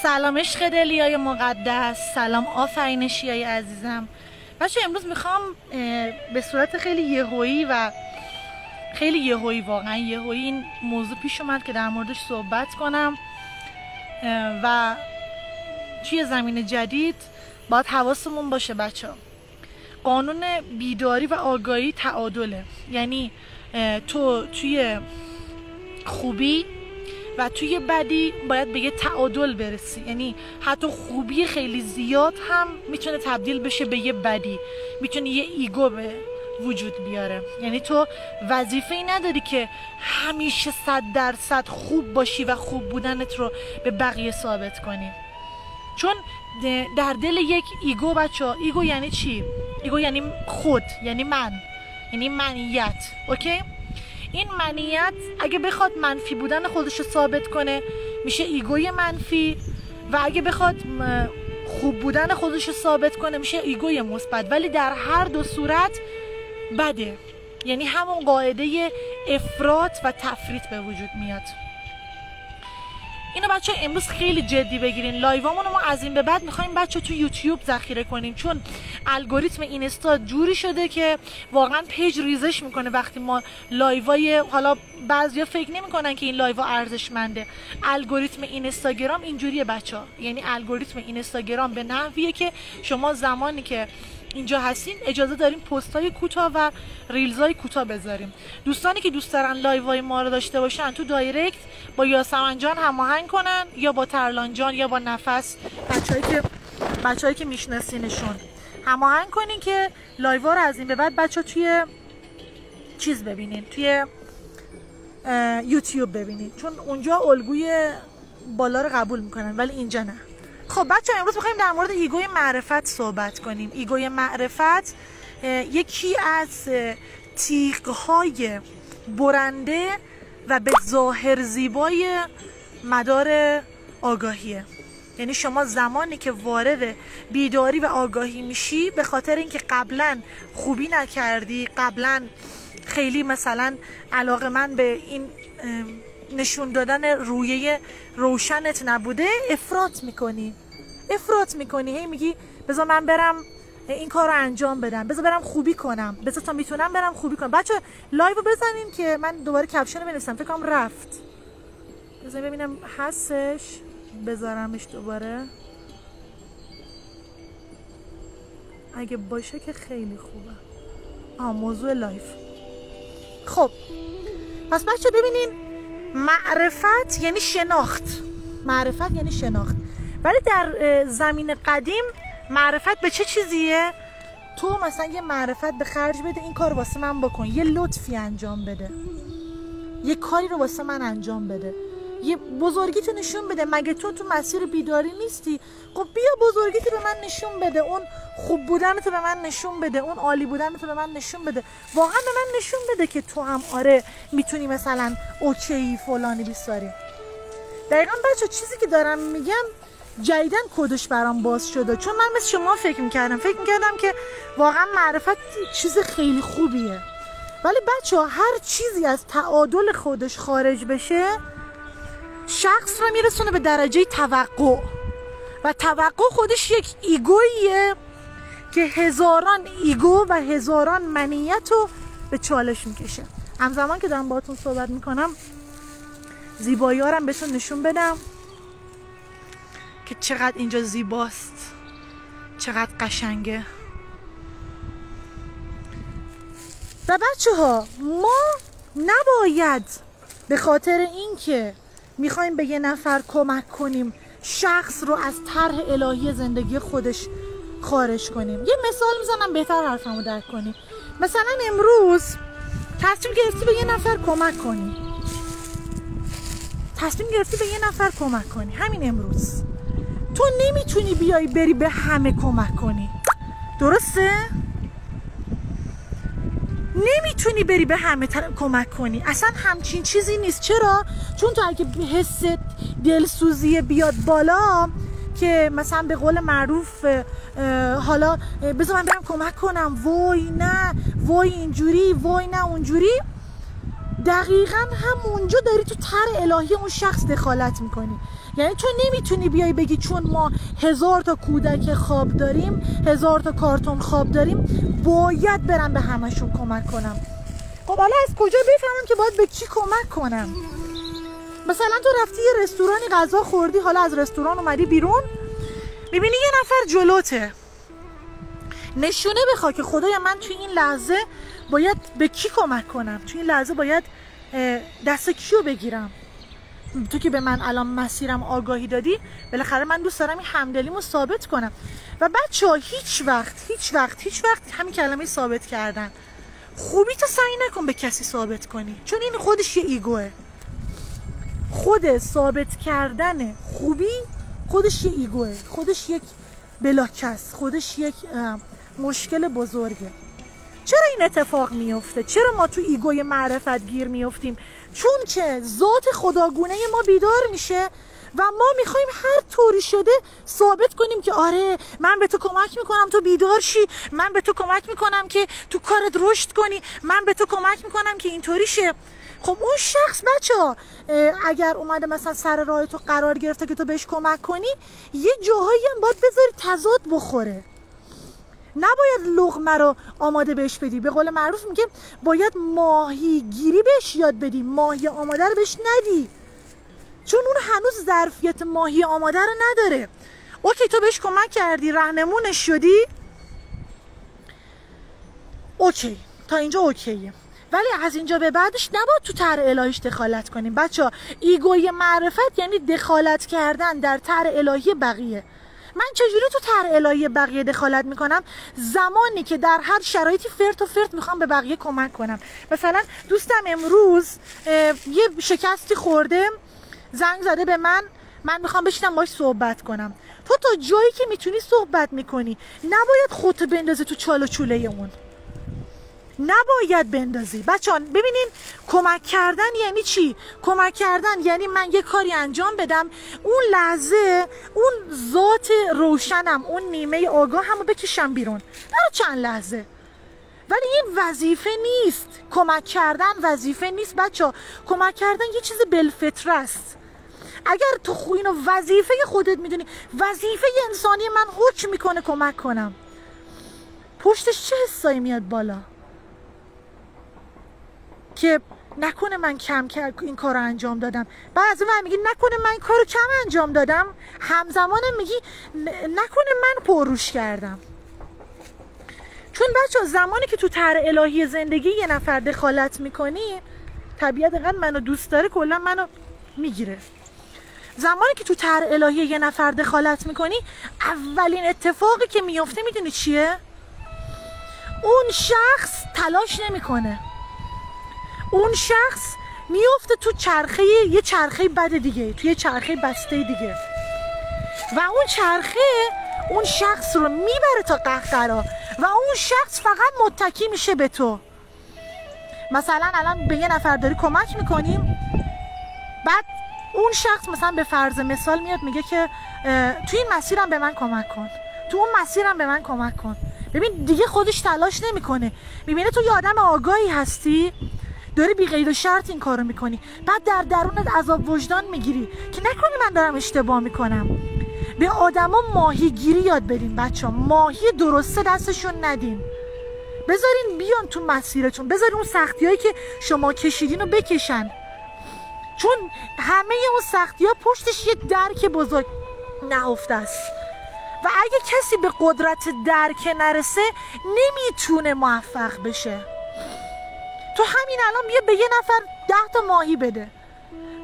سلام عشق دلیای مقدس، سلام آفرینشیای عزیزم. بچه امروز میخوام به صورت خیلی یهویی و خیلی یهویی، واقعا یهویی این موضوع پیش اومد که در موردش صحبت کنم و توی زمین جدید باید حواسمون باشه بچه ها. قانون بیداری و آگاهی تعادله، یعنی تو توی خوبی و توی بدی باید به یه تعادل برسی، یعنی حتی خوبی خیلی زیاد هم میتونه تبدیل بشه به یه بدی، میتونه یه ایگو به وجود بیاره. یعنی تو وظیفه ای نداری که همیشه 100% خوب باشی و خوب بودنت رو به بقیه ثابت کنی، چون در دل یک ایگو بچه، ایگو یعنی چی؟ ایگو یعنی خود، یعنی من، یعنی منیت. اوکی؟ این منیت اگه بخواد منفی بودن خودش رو ثابت کنه میشه ایگوی منفی، و اگه بخواد خوب بودن خودش رو ثابت کنه میشه ایگوی مثبت. ولی در هر دو صورت بده، یعنی همون قاعده افراط و تفریط به وجود میاد. اینو بچه امروز خیلی جدی بگیرین. لایوامون ما از این به بعد میخوایم بچه تو یوتیوب ذخیره کنیم، چون الگوریتم اینستا جوری شده که واقعا پیج ریزش میکنه وقتی ما لایوای، حالا بعضیا فکر نمیکنن که این لایوا ارزشمنده. الگوریتم اینستاگرام اینجوریه بچه‌ها، یعنی الگوریتم اینستاگرام به نحویه که شما زمانی که اینجا هستین اجازه داریم پست‌های کوتاه و ریلزهای کوتاه بذاریم. دوستانی که دوست دارن لایوهای ما رو داشته باشن تو دایرکت با یاسمن جان هماهنگ کنن، یا با ترلان جان یا با نفس، بچه‌هایی که میشناسینشون هماهنگ کنین که لایوها رو از این به بعد بچه‌ها توی چیز ببینین، توی یوتیوب ببینین، چون اونجا الگوی بالا رو قبول میکنن ولی اینجا نه. خب بچه امروز میخوایم در مورد ایگوی معرفت صحبت کنیم. ایگوی معرفت یکی از تیغ‌های برنده و به ظاهر زیبای مدار آگاهیه. یعنی شما زمانی که وارد بیداری و آگاهی میشی به خاطر اینکه قبلا خوبی نکردی، قبلا خیلی مثلا علاقه‌مند به این نشون دادن رویه روشنت نبوده، افراط میکنی، هی میگی بذار من برم این کار رو انجام بدم، بذار برم خوبی کنم، بذار تا میتونم برم خوبی کنم. بچه لایو رو بزنین که من دوباره کپشن رو بنویسم، فکر کنم رفت. بذار ببینم هستش، بذارمش دوباره، اگه باشه که خیلی خوبه. موضوع لایو. خب پس بچه ببینین، معرفت یعنی شناخت، ولی در زمین قدیم معرفت به چه چیزیه؟ تو مثلا یه معرفت به خرج بده، این کار واسه من بکن، یه لطفی انجام بده، یه کاری رو واسه من انجام بده، یه بزرگی تو نشون بده. مگه تو مسیر بیداری نیستی؟ خب بیا بزرگیتو به من نشون بده، اون خوب بودنتو به من نشون بده، اون عالی بودنتو به من نشون بده، واقعا به من نشون بده که تو هم آره میتونی مثلا اوکی فلانی بیساری. دقیقا بچه چیزی که دارم میگم جدیدن کدش برام باز شده، چون من مثل شما فکر میکردم که واقعا معرفت چیز خیلی خوبیه، ولی بچه هر چیزی از تعادل خودش خارج بشه شخص رو میرسونه به درجه توقع، و توقع خودش یک ایگوییه که هزاران ایگو و هزاران منیت رو به چالش میکشه. همزمان که دارم باهاتون صحبت میکنم زیبایی‌هارم بهتون نشون بدم که چقدر اینجا زیباست، چقدر قشنگه. و بچه ها ما نباید به خاطر اینکه میخوایم به یه نفر کمک کنیم شخص رو از طرح الهی زندگی خودش خارج کنیم. یه مثال میزنم بهتر حرفمو درک کنیم. مثلا امروز تصمیم گرفتی به یه نفر کمک کنی، همین امروز تو نمیتونی بیای بری به همه کمک کنی، درسته؟ نمیتونی بری به همه کمک کنی، اصلا همچین چیزی نیست. چرا؟ چون تو اگه حس دلسوزی بیاد بالا که مثلا به قول معروف حالا بذار من برم کمک کنم، وای نه، وای اینجوری، وای نه اونجوری، دقیقاً همونجا داری تو طرح الهی اون شخص دخالت میکنی. یعنی تو نمیتونی بیای بگی چون ما 1000 تا کودک خواب داریم، 1000 تا کارتون خواب داریم، باید برم به همشون کمک کنم. خب حالا از کجا بفهمم که باید به کی کمک کنم؟ مثلا تو رفتی یه رستورانی غذا خوردی، حالا از رستوران اومدی بیرون، میبینی یه نفر جلوته، نشونه بخوا که خدای من توی این لحظه باید به کی کمک کنم، توی این لحظه باید دست کیو بگیرم. تو که به من الان مسیرم آگاهی دادی، بالاخره من دوست دارم این همدلیمو ثابت کنم. و بچه‌ها هیچ وقت همین کلمه ثابت کردن، خوبی تو سعی نکن به کسی ثابت کنی، چون این خودش یه ایگوه. خود ثابت کردن خوبی خودش یه ایگوه، خودش یک بلاکس، خودش یک مشکل بزرگه. چرا این اتفاق میفته؟ چرا ما تو ایگوی معرفت گیر میفتیم؟ چون که ذات خداگونه ما بیدار میشه و ما میخوایم هر طوری شده ثابت کنیم که آره من به تو کمک میکنم تو بیدار شی، من به تو کمک میکنم که تو کارت رشد کنی، من به تو کمک میکنم که اینطوری شه. خب اون شخص بچه‌ها اگر اومده مثلا سر راه تو قرار گرفته که تو بهش کمک کنی، یه جاهایی هم باید بذاری تضاد بخوره. نباید لقمه رو آماده بهش بدی. به قول معروف میگه باید ماهیگیری بهش یاد بدی، ماهی آماده رو بهش ندی، چون اون هنوز ظرفیت ماهی آماده رو نداره. اوکی تو بهش کمک کردی، راهنمونش شدی، اوکی تا اینجا اوکیه، ولی از اینجا به بعدش نباید تو طرح الهیش دخالت کنیم. بچه ها ایگوی معرفت یعنی دخالت کردن در طرح الهی بقیه. من چجوری تو طرح الهی بقیه دخالت میکنم؟ زمانی که در هر شرایطی فرت و فرت میخوام به بقیه کمک کنم. مثلا دوستم امروز یه شکستی خورده، زنگ زده به من میخوام بشینم باش صحبت کنم. تو تا جایی که میتونی صحبت میکنی، نباید خودت بندازی تو چال و چوله اون، نباید بندازی. بچه‌ها ببینین کمک کردن یعنی چی؟ کمک کردن یعنی من یه کاری انجام بدم، اون لحظه اون ذات روشنم، اون نیمه آگاه همو بکشم بیرون برای چند لحظه. ولی این وظیفه نیست، کمک کردن وظیفه نیست بچه‌ها. کمک کردن یه چیز بالفطره است. اگر تو اینو وظیفه خودت میدونی، وظیفه انسانی من حکم میکنه کمک کنم، پشتش چه حسایی میاد بالا؟ که نکنه من کم این کار رو انجام دادم. بعضی من میگی نکنه من این کار رو کم انجام دادم، همزمانم میگی نکنه من پرروش کردم. چون بچه زمانی که تو طرح الهی زندگی یه نفر دخالت میکنی، طبیعت اینقدر منو دوست داره کلا منو میگیره. زمانی که تو طرح الهی یه نفر دخالت میکنی، اولین اتفاقی که میفته میدونی چیه؟ اون شخص تلاش نمیکنه، اون شخص میفته تو چرخه، یه چرخه بد دیگه، توی چرخه بسته دیگه، و اون چرخه اون شخص رو میبره تا قهقرا و اون شخص فقط متکی میشه به تو. مثلا الان به یه نفر داری کمک میکنیم، بعد اون شخص مثلا به فرض مثال میاد میگه که توی این مسیرم به من کمک کن، تو اون مسیرم به من کمک کن. ببین دیگه خودش تلاش نمیکنه، میبینه تو یه آدم آگاهی هستی، داری بی قید و شرط این کارو میکنی، بعد در درونت عذاب وجدان میگیری که نکنه من دارم اشتباه میکنم. به آدما ماهیگیری یاد بدین بچه‌ها، ماهی درسته دستشون ندین، بذارین بیان تو مسیرتون، بذارین اون سختیایی که شما کشیدین رو بکشن، چون همه اون سختی‌ها پشتش یه درک بزرگ نهفته است و اگه کسی به قدرت درک نرسه نمیتونه موفق بشه. تو همین الان بیا به یه نفر 10 تا ماهی بده،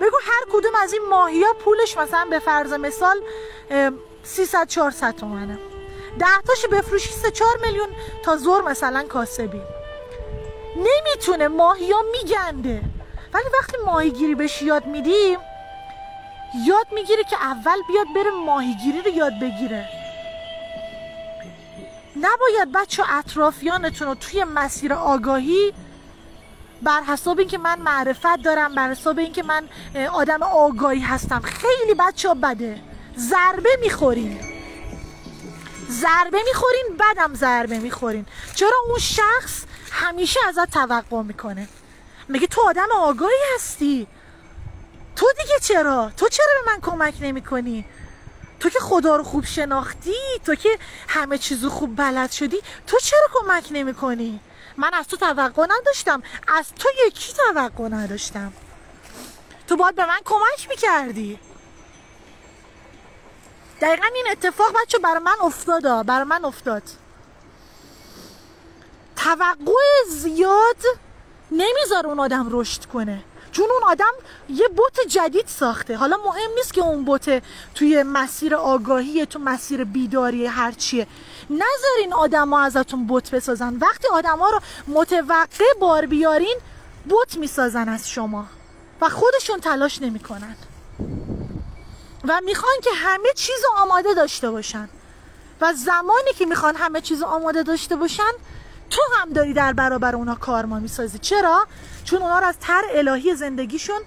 بگو هر کدوم از این ماهی ها پولش مثلا به فرض مثال 300-400 تومنه، 10 تاشو بفروشی 3-4 میلیون تا زور مثلا کاسبی. نمیتونه، ماهی ها میگنده. ولی وقتی ماهیگیری بهش یاد میدی، یاد میگیره که اول بیاد بره ماهیگیری رو یاد بگیره. نباید بچه اطرافیانتون رو توی مسیر آگاهی بر حساب اینکه من معرفت دارم، بر حساب اینکه من آدم آگاهی هستم، خیلی بچه ها بده، ضربه میخورین، بعدم ضربه میخورین. چرا؟ اون شخص همیشه ازت توقع میکنه. میگه تو آدم آگاهی هستی، تو دیگه چرا به من کمک نمی کنی؟ تو که خدا رو خوب شناختی، تو که همه چیزو خوب بلد شدی، تو چرا کمک نمی کنی؟ من از تو توقع نداشتم، از تو یکی توقع نداشتم، تو باید به من کمک میکردی. دقیقا این اتفاق بچه برای من افتاد. توقع زیاد نمیذاره اون آدم رشد کنه، چون اون آدم یه بت جدید ساخته. حالا مهم نیست که اون بت توی مسیر آگاهی، تو مسیر بیداری، هر چیه، نذارین آدم ها ازتون بت بسازن. وقتی آدم ها رو متوقع بار بیارین، بت میسازن از شما و خودشون تلاش نمیکنن و میخوان که همه چیز آماده داشته باشن و زمانی که میخوان همه چیز آماده داشته باشن، تو هم داری در برابر اونا کارما میسازی. چرا؟ چون اونا رو از طرح الهی زندگیشون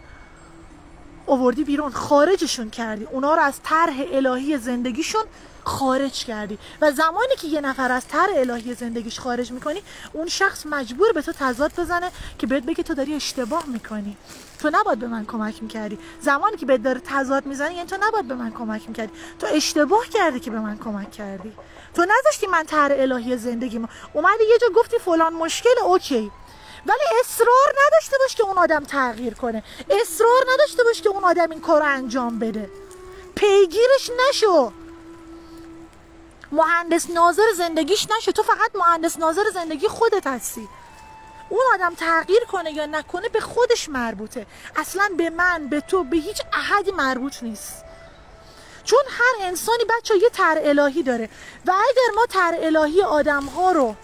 آوردی بیرون، خارجشون کردی، اونا رو از طرح الهی زندگیشون خارج کردی و زمانی که یه نفر از طرح الهی زندگیش خارج میکنی، اون شخص مجبور به تو تضاد بزنه که بهت بگه تو داری اشتباه میکنی، تو نباید به من کمک میکردی. زمانی که بهت داره تضاد میزنه، یعنی تو نباید به من کمک میکردی، تو اشتباه کردی که به من کمک کردی، تو نذاشتی من طرح الهی زندگیمو. اومدی یه جا گفتی فلان مشکل، اوکی، ولی اصرار نداشته باش که اون آدم تغییر کنه، اصرار نداشته باش که اون آدم این کارو انجام بده، پیگیرش نشو، مهندس ناظر زندگیش نشو. تو فقط مهندس ناظر زندگی خودت هستی. اون آدم تغییر کنه یا نکنه به خودش مربوطه، اصلا به من، به تو، به هیچ احدی مربوط نیست. چون هر انسانی بچه یه طرح الهی داره و اگر ما طرح الهی آدم ها رو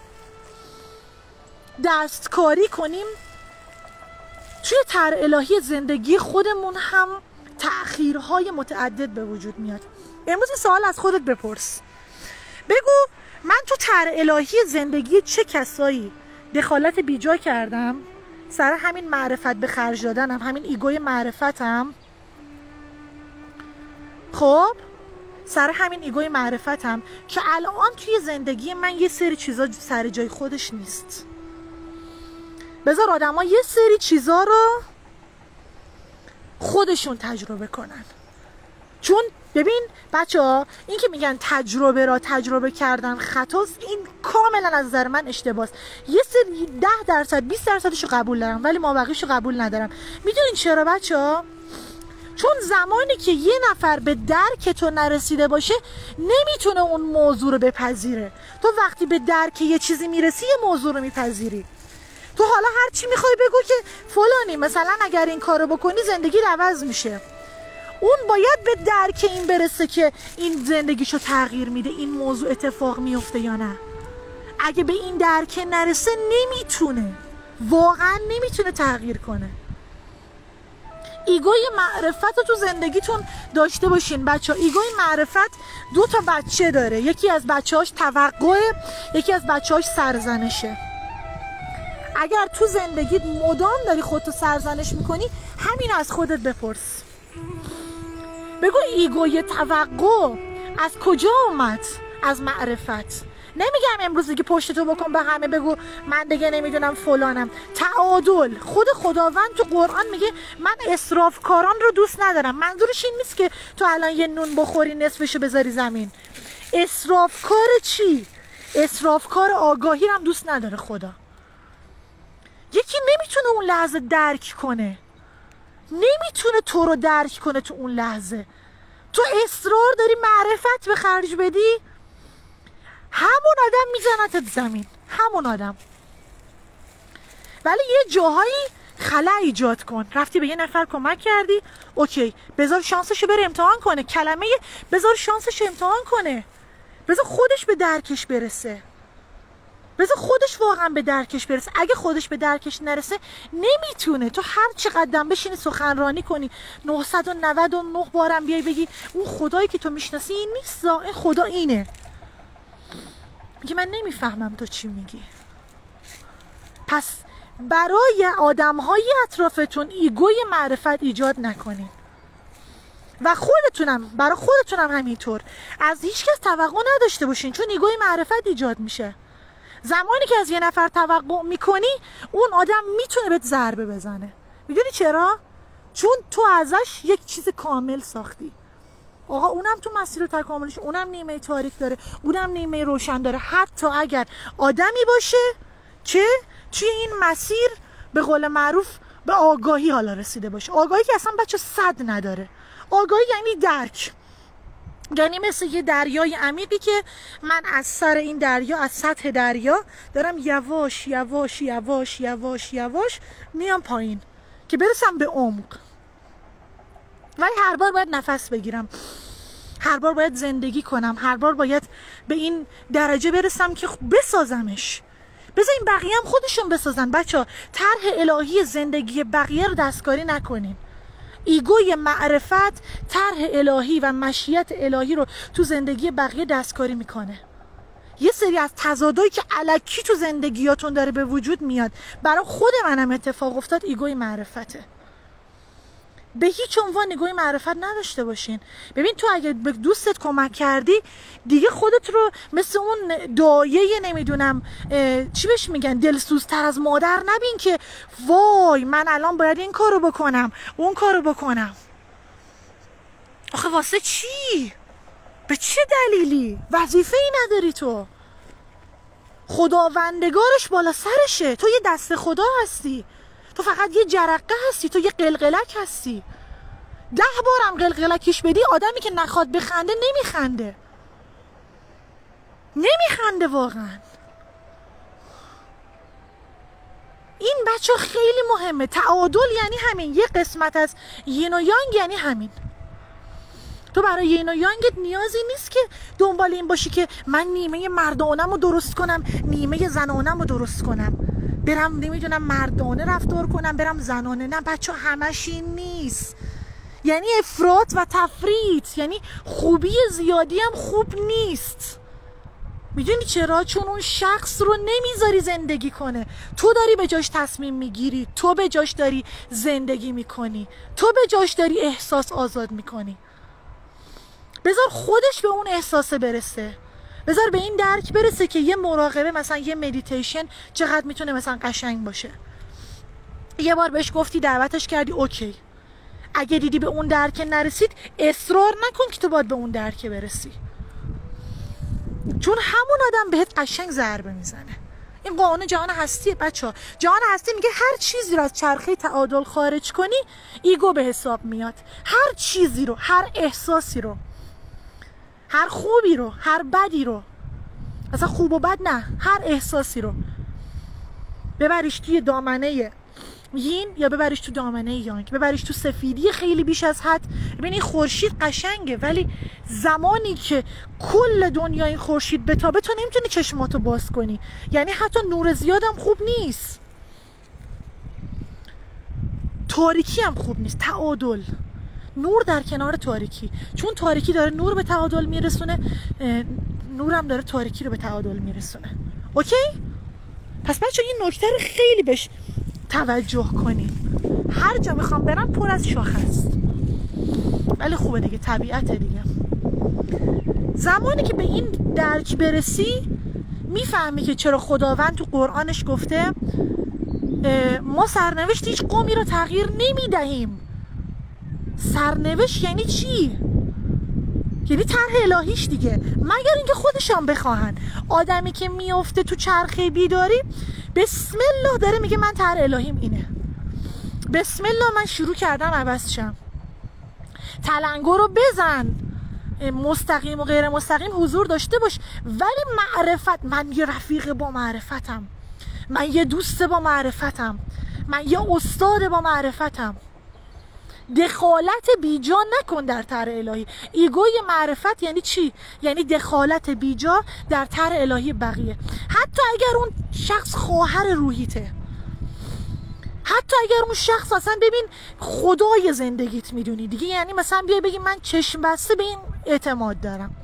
دستکاری کنیم، توی طرح الهی زندگی خودمون هم تأخیرهای متعدد به وجود میاد. امروز این سوال از خودت بپرس، بگو من تو طرح الهی زندگی چه کسایی دخالت بیجا کردم، سر همین معرفت به خرج دادنم، همین ایگوی معرفتم، خب سر همین ایگوی معرفتم که الان توی زندگی من یه سری چیزا سر جای خودش نیست. بذار آدم ها یه سری چیزا رو خودشون تجربه کنن. چون ببین بچه ها، این که میگن تجربه را تجربه کردن خطاست، این کاملا از نظر من اشتباهه. یه سری 10%، 20% رو قبول دارم، ولی مابقیش رو قبول ندارم. میدونین چرا بچه ها؟ چون زمانی که یه نفر به درک تو نرسیده باشه، نمیتونه اون موضوع رو بپذیره. تو وقتی به درک یه چیزی میرسی، یه موضوع رو میپذیری. تو حالا هر چی میخوای بگو که فلانی مثلا اگر این کارو بکنی زندگی عوض میشه، اون باید به درک این برسه که این زندگیشو تغییر میده، این موضوع اتفاق میفته یا نه. اگه به این درک نرسه، نمیتونه، واقعا نمیتونه تغییر کنه. ایگوی معرفت رو تو زندگیتون داشته باشین بچه ها. ایگوی معرفت 2 تا بچه داره، یکی از بچه هاش توقعه، یکی از بچه هاش سرزنشه. اگر تو زندگیت مدام داری خودتو سرزنش میکنی، همین از خودت بپرس، بگو ایگوی توقع از کجا اومد؟ از معرفت. نمیگم امروز دیگه پشتتو بکن به همه بگو من دیگه نمیدونم فلانم. تعادل. خود خداوند تو قرآن میگه من اسرافکاران رو دوست ندارم. منظورش این نیست که تو الان یه نون بخوری نصفشو بذاری زمین. اسرافکار چی؟ اسرافکار آگاهی هم دوست نداره خدا. یکی نمیتونه اون لحظه درک کنه، نمیتونه تو رو درک کنه تو اون لحظه. تو اصرار داری معرفت به خرج بدی، همون آدم میزنتت زمین، همون آدم. ولی یه جاهایی خلا ایجاد کن. رفتی به یه نفر کمک کردی، اوکی، بذار شانسشو بره امتحان کنه. کلمه بذار شانسشو امتحان کنه، بذار خودش به درکش برسه، بذار خودش واقعا به درکش برسه. اگه خودش به درکش نرسه، نمیتونه. تو هر چقدر بشینی سخنرانی کنی 999 بارم بیای بگی اون خدایی که تو میشناسی این نیست، این خدا اینه، میگه من نمیفهمم تو چی میگی. پس برای آدم‌های اطرافتون ایگوی معرفت ایجاد نکنین و برای خودتونم همینطور از هیچ کس توقع نداشته باشین، چون ایگوی معرفت ایجاد میشه. زمانی که از یه نفر توقع میکنی اون آدم میتونه بهت ضربه بزنه. میدونی چرا؟ چون تو ازش یک چیز کامل ساختی. آقا اونم تو مسیر تکاملش، اونم نیمه تاریک داره، اونم نیمه روشن داره. حتی اگر آدمی باشه که توی این مسیر به قول معروف به آگاهی حالا رسیده باشه. آگاهی که اصلا بچه صد نداره. آگاهی یعنی درک، یعنی مثل یه دریای عمیقی که من از سر این دریا، از سطح دریا دارم یواش یواش یواش یواش یواش میام پایین که برسم به عمق. ولی هر بار باید نفس بگیرم، هر بار باید زندگی کنم، هر بار باید به این درجه برسم که بسازمش. بذارین بقیه هم خودشون بسازن. بچه ها طرح الهی زندگی بقیه رو دستکاری نکنین. ایگوی معرفت طرح الهی و مشیت الهی رو تو زندگی بقیه دستکاری میکنه. یه سری از تضادایی که الکی تو زندگیاتون داره به وجود میاد، برای خود منم اتفاق افتاد، ایگوی معرفته. به هیچ عنوان ایگوی معرفت نداشته باشین. ببین تو اگه به دوستت کمک کردی دیگه خودت رو مثل اون دایه نمیدونم چی بهش میگن دلسوزتر از مادر نبین که وای من الان باید این کارو بکنم اون کارو بکنم. آخه واسه چی؟ به چه دلیلی؟ وظیفه ای نداری تو. خداوندگارش بالا سرشه. تو یه دست خدا هستی، تو فقط یه جرقه هستی، تو یه قلقلک هستی. 10 بارم قلقلکش بدی آدمی که نخواد بخنده نمیخنده. نمیخنده واقعا. این بچه خیلی مهمه. تعادل یعنی همین. یه قسمت از یین و یانگ یعنی همین. تو برای یین و یانگت نیازی نیست که دنبال این باشی که من نیمه مردانم رو درست کنم، نیمه زنانم رو درست کنم، برم نمیدونم مردانه رفتار کنم برم زنانه. نه بچه همش این نیست. یعنی افراط و تفریط، یعنی خوبی زیادی هم خوب نیست. میدونی چرا؟ چون اون شخص رو نمیذاری زندگی کنه. تو داری به جاش تصمیم میگیری، تو به جاش داری زندگی میکنی، تو به جاش داری احساس آزاد میکنی. بذار خودش به اون احساسه برسه. بذار به این درک برسه که یه مراقبه مثلا یه مدیتیشن چقدر میتونه مثلا قشنگ باشه. یه بار بهش گفتی دعوتش کردی اوکی. اگه دیدی به اون درک نرسید اصرار نکن که تو باید به اون درک برسی. چون همون آدم بهت قشنگ ضربه میزنه. این قانون جهان هستیه بچه ها. جهان هستی میگه هر چیزی رو از چرخه تعادل خارج کنی ایگو به حساب میاد. هر چیزی رو، هر احساسی رو، هر خوبی رو، هر بدی رو، اصلا خوب و بد نه، هر احساسی رو ببریش توی دامنه یین یا ببریش تو دامنه یانگ، ببریش تو سفیدی خیلی بیش از حد. ببین این خورشید قشنگه ولی زمانی که کل دنیا این خورشید بتابه تو نمیتونی چشماتو باز کنی. یعنی حتی نور زیادم خوب نیست، تاریکی هم خوب نیست. تعادل، نور در کنار تاریکی، چون تاریکی داره نور به تعادل میرسونه، نورم داره تاریکی رو به تعادل میرسونه. اوکی؟ پس بچه این نکته رو خیلی بهش توجه کنیم. هر جا میخوام برم پر از شاخ است، ولی خوبه دیگه، طبیعته دیگه. زمانی که به این درک برسی میفهمی که چرا خداوند تو قرآنش گفته ما سرنوشت هیچ قومی رو تغییر نمیدهیم. سرنوشت یعنی چی؟ یعنی طرح الهیش دیگه، مگر اینکه خودشان بخواهن. آدمی که میفته تو چرخه بیداری بسم الله داره میگه من طرح الهیم اینه، بسم الله من شروع کردم عوض شم. تلنگر رو بزن، مستقیم و غیر مستقیم حضور داشته باش، ولی معرفت، من یه رفیق با معرفتم، من یه دوست با معرفتم، من یه استاد با معرفتم. دخالت بیجا نکن در طرح الهی. ایگوی معرفت یعنی چی؟ یعنی دخالت بیجا در طرح الهی بقیه. حتی اگر اون شخص خواهر روحیته، حتی اگر اون شخص اصلا ببین خدای زندگیت میدونی دیگه، یعنی مثلا بیای بگی من چشم بسته به این اعتماد دارم،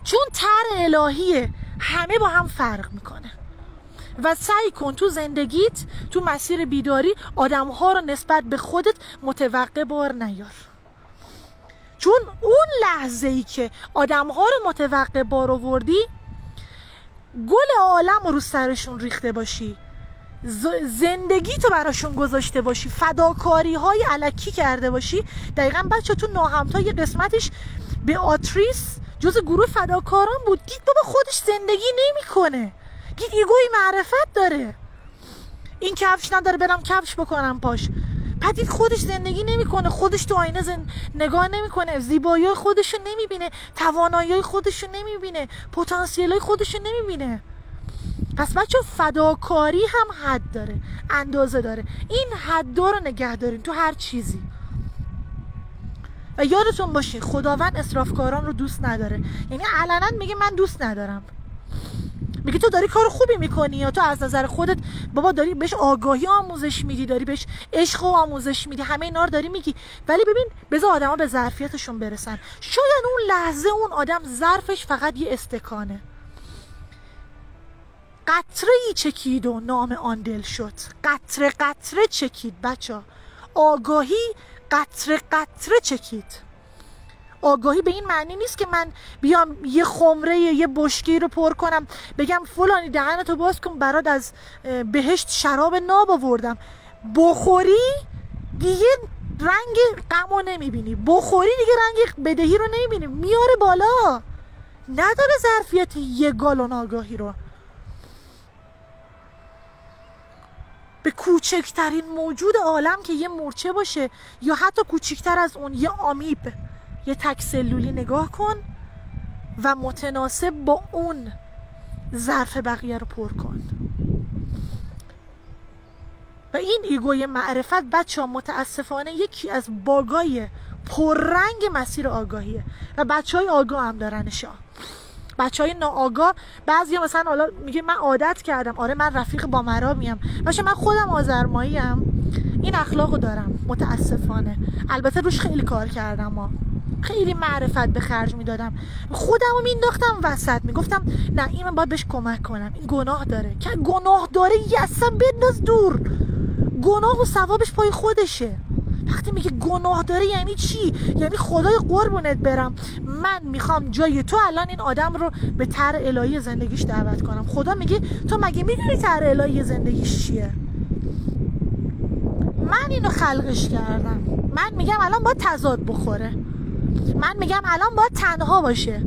چون طرح الهی همه با هم فرق میکنه. و سعی کن تو زندگیت، تو مسیر بیداری، آدم‌ها رو نسبت به خودت متوقع بار نیار. چون اون لحظه‌ای که آدم‌ها رو متوقع بار آوردی گل عالم رو سرشون ریخته باشی، زندگی تو براشون گذاشته باشی، فداکاری های الکی کرده باشی. دقیقا بچه تو ناهمتا یه قسمتش به آتریس جز گروه فداکاران بود. دید بابا خودش زندگی نمیکنه، دید ایگوی معرفت داره، این کفش نداره برم کفش بکنم پاش. بعد دید خودش زندگی نمیکنه، خودش تو آینه نگاه نمیکنه، زیبایی خودشو نمیبینه، توانایی خودشو نمیبینه، پتانسیل خودشو نمیبینه. پس بچه فداکاری هم حد داره، اندازه داره. این حدا رو نگه دارین تو هر چیزی. و یادتون باشه خداوند اسرافکاران رو دوست نداره. یعنی علنا میگه من دوست ندارم، میگه تو داری کار خوبی میکنی یا تو از نظر خودت بابا داری بهش آگاهی آموزش میدی، داری بهش عشق و آموزش میدی، همه اینا رو داری میگی، ولی ببین بذار آدما به ظرفیتشون برسن. شاید اون لحظه اون آدم ظرفش فقط یه استکانه، قطره ای چکید و نام آن دل شد. قطره قطره چکید بچه، آگاهی قطره قطره چکید. آگاهی به این معنی نیست که من بیام یه خمره یه بشکی رو پر کنم بگم فلانی دهنتو باز کن برات از بهشت شراب ناب آوردم. بخوری دیگه رنگ غمو نمیبینی، بخوری دیگه رنگ بدهی رو نمیبینی، میاره بالا. نداره ظرفیت یه گالون آگاهی رو. به کوچکترین موجود عالم که یه مورچه باشه یا حتی کوچکتر از اون یه آمیب، یه تک سلولی نگاه کن و متناسب با اون ظرف بقیه رو پر کن. و این ایگوی معرفت بچه ها متاسفانه یکی از باگای پررنگ مسیر آگاهیه و بچه های آگاه هم دارنشا. بچه های ناآگاه بعضی مثلا حالا میگه من عادت کردم، آره من رفیق با مرامیم، باشه من خودم آذرماییم، این اخلاقو دارم متاسفانه. البته روش خیلی کار کردم، خیلی معرفت به خرج میدادم، خودمو مینداختم وسط، میگفتم نه این من باید بهش کمک کنم، این گناه داره. که گناه داره یسا بنداز دور، گناه و ثوابش پای خودشه. وقتی میگه گناه داره یعنی چی؟ یعنی خدای قربونت برم من میخوام جای تو الان این آدم رو به طرح الهی زندگیش دعوت کنم. خدا میگه تو مگه میدونی طرح الهی زندگیش چیه؟ من اینو خلقش کردم. من میگم الان باید تضاد بخوره، من میگم الان باید تنها باشه،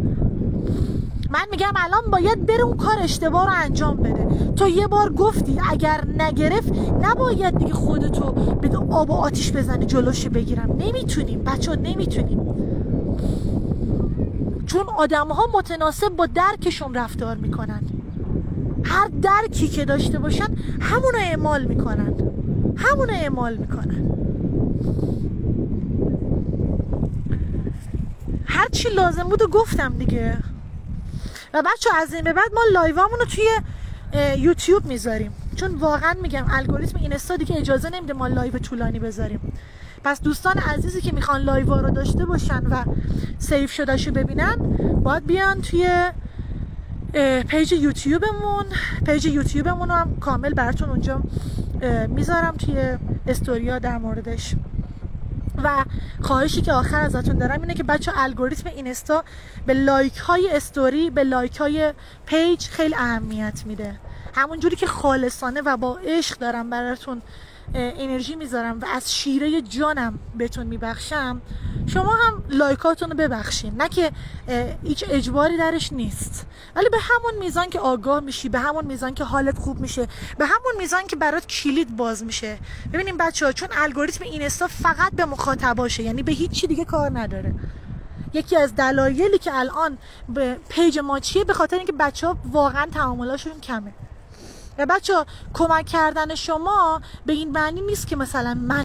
من میگم الان باید بره اون کار اشتباه رو انجام بده. تو یه بار گفتی اگر نگرفت نباید دیگه خودتو به آب و آتیش بزنی جلوش بگیرم. نمیتونیم بچه ها، نمیتونیم، چون آدم ها متناسب با درکشون رفتار میکنن. هر درکی که داشته باشن همونو اعمال میکنن، همونو اعمال میکنن. هر چی لازم بود و گفتم دیگه. و بچه از این به بعد ما لایوامونو توی یوتیوب میذاریم، چون واقعا میگم الگوریتم اینستا دیگه اجازه نمیده ما لایو طولانی بذاریم. پس دوستان عزیزی که میخوان لایوها رو داشته باشن و سیو شدهشو ببینن باید بیان توی پیج یوتیوبمون. پیج یوتیوبمون رو هم کامل براتون اونجا میذارم توی استوریا در موردش. و خواهشی که آخر ازتون دارم اینه که بچه الگوریتم اینستا به لایک های استوری، به لایک های پیج خیلی اهمیت میده. همون جوری که خالصانه و با عشق دارم براتون انرژی میذارم و از شیره جانم بهتون میبخشم، شما هم لایکاتون رو ببخشین. نه که هیچ اجباری درش نیست، ولی به همون میزان که آگاه میشی، به همون میزان که حالت خوب میشه، به همون میزان که برات کلید باز میشه. ببینیم بچه‌ها، چون الگوریتم اینستا فقط به مخاطباشه، یعنی به هیچ چی دیگه کار نداره. یکی از دلایلی که الان به پیج ما چیه به خاطر اینکه بچه‌ها واقعا تعاملاشون کمه. و بچه‌ها کمک کردن شما به این معنی نیست که مثلا من